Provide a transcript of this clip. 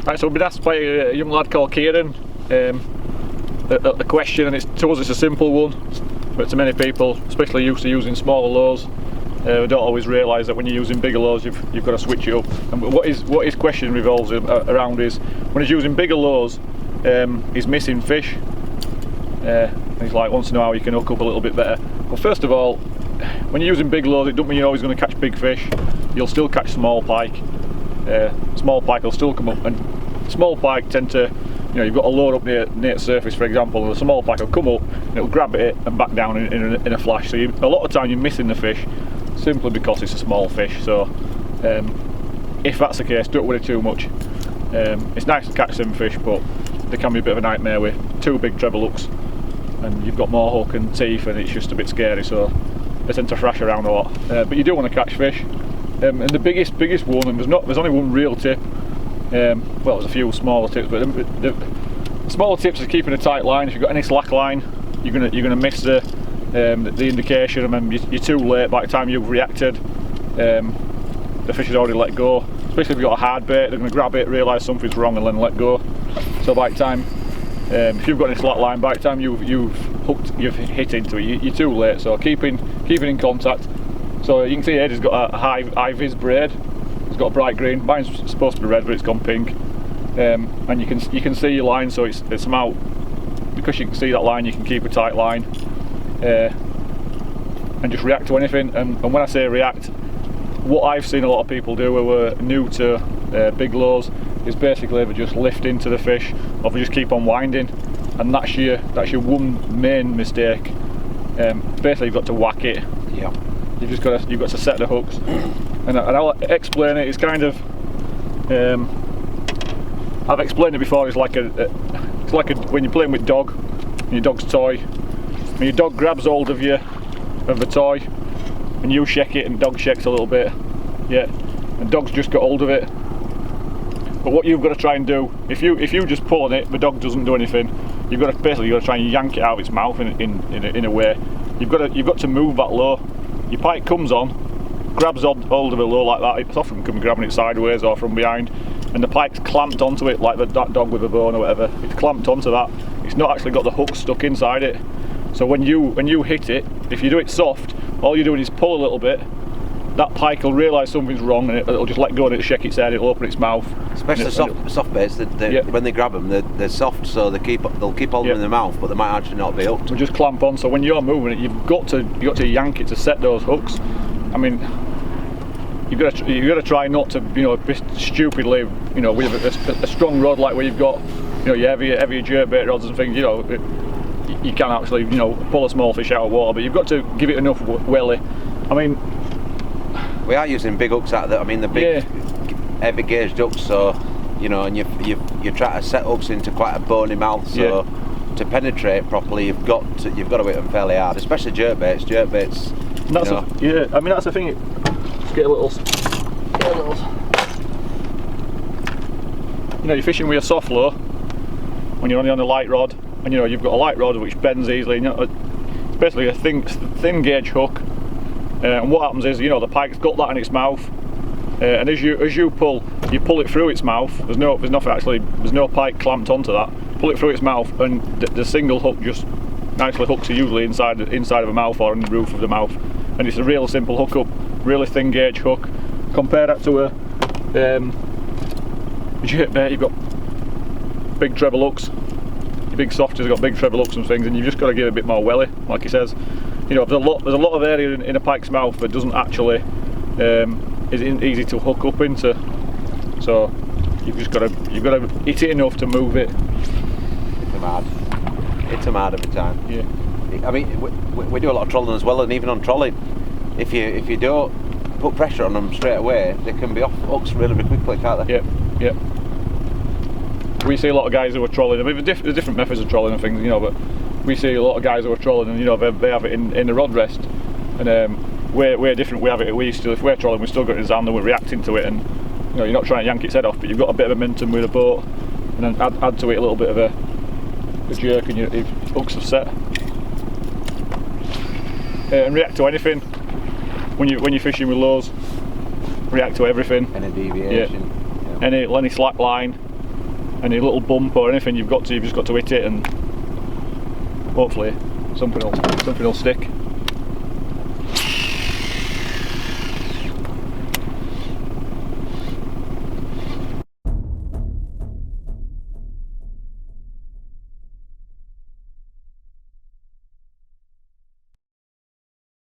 Right, so we've been asked by a young lad called Kieran a question, and to us it's a simple one, but to many people, especially used to using smaller lures, we don't always realise that when you're using bigger lures you've got to switch it up. And what his question revolves around is, when he's using bigger lures, he's missing fish. He's like, wants to know how you can hook up a little bit better. Well, first of all, when you're using big lures, it doesn't mean you're always going to catch big fish. You'll still catch small pike. Small pike will still come up, and small pike tend to, you've got a lure up near the surface, for example, and the small pike will come up and it'll grab it and back down in a flash. So a lot of time you're missing the fish simply because it's a small fish. So if that's the case, don't worry too much. It's nice to catch some fish, but they can be a bit of a nightmare with too big treble hooks, and you've got more hook and teeth, and it's just a bit scary, so they tend to thrash around a lot. But you do want to catch fish. And the biggest one, and there's only one real tip. Well, there's a few smaller tips, but the smaller tips is keeping a tight line. If you've got any slack line, you're gonna miss the indication, and you're too late. By the time you've reacted, the fish has already let go. Especially if you've got a hard bait, they're going to grab it, realise something's wrong, and then let go. So by the time, if you've got any slack line, by the time you've hit into it, you're too late. So keeping in contact. So you can see Eddie's got a high vis braid. It's got a bright green. Mine's supposed to be red, but it's gone pink. And you can see your line, so it's somehow, because you can see that line, you can keep a tight line and just react to anything. And when I say react, what I've seen a lot of people do who are new to big lures is basically they just lift into the fish, or they just keep on winding, and that's your one main mistake. Basically, you've got to whack it. Yeah. You've got to set the hooks, and I'll explain it. It's kind of I've explained it before. It's like when you're playing with dog, and your dog's toy, and your dog grabs hold of the toy, and you shake it, and dog shakes a little bit, yeah, and dog's just got hold of it. But what you've got to try and do, if you just pull on it, the dog doesn't do anything. You've got to try and yank it out of its mouth in a way. You've got to move that lure. Your pike comes on, grabs hold of a lure like that. It's often can be grabbing it sideways or from behind, and the pike's clamped onto it like that dog with a bone or whatever. It's clamped onto that. It's not actually got the hook stuck inside it. So when you hit it, if you do it soft, all you're doing is pull a little bit. That pike will realise something's wrong, and it'll just let go and it'll shake its head. It'll open its mouth. Especially soft baits. When they grab them, they're soft, so they'll keep holding them in their mouth, but they might actually not be hooked. So just clamp on. So when you're moving it, you've got to yank it to set those hooks. I mean, you've got to try not to be stupidly with a strong rod like where you've got your heavier jerkbait rods and things. You can actually pull a small fish out of water, but you've got to give it enough welly. I mean, we are using big hooks out there. I mean, the big heavy gauge hooks. So and you try to set hooks into quite a bony mouth. So to penetrate properly, you've got to hit them fairly hard, especially jerkbaits. I mean, that's the thing. Just get a little. You're fishing with a soft lure when you're only on a light rod, and you've got a light rod which bends easily. It's basically a thin gauge hook. And what happens is, the pike's got that in its mouth, and as you pull it through its mouth. There's no pike clamped onto that. Pull it through its mouth, and the single hook just nicely hooks you usually inside of the mouth or in the roof of the mouth. And it's a real simple hook up, really thin gauge hook. Compare that to a jerkbait. You've got big treble hooks. Your big softies have got big treble hooks and things, and you've just got to give it a bit more welly, like he says. There's a lot of area in a pike's mouth that doesn't actually isn't easy to hook up into. So you've got to hit it enough to move it. Hit them hard every time. Yeah. I mean, we do a lot of trolling as well, and even on trolling, if you don't put pressure on them straight away, they can be off hooks really quickly, can't they? Yeah. We see a lot of guys who are trolling. I mean, there's different methods of trolling and things, but we see a lot of guys who are trolling, and they have it in the rod rest, and we're different. We have it. If we're trolling, we still got it in his hand and we're reacting to it, and you're not trying to yank its head off, but you've got a bit of momentum with a boat, and then add to it a little bit of a jerk, and your hooks have set. And react to anything when you're fishing with lures. React to everything. Any deviation. Yeah. Any slack line. any little bump or anything, you've just got to hit it, and hopefully something will stick.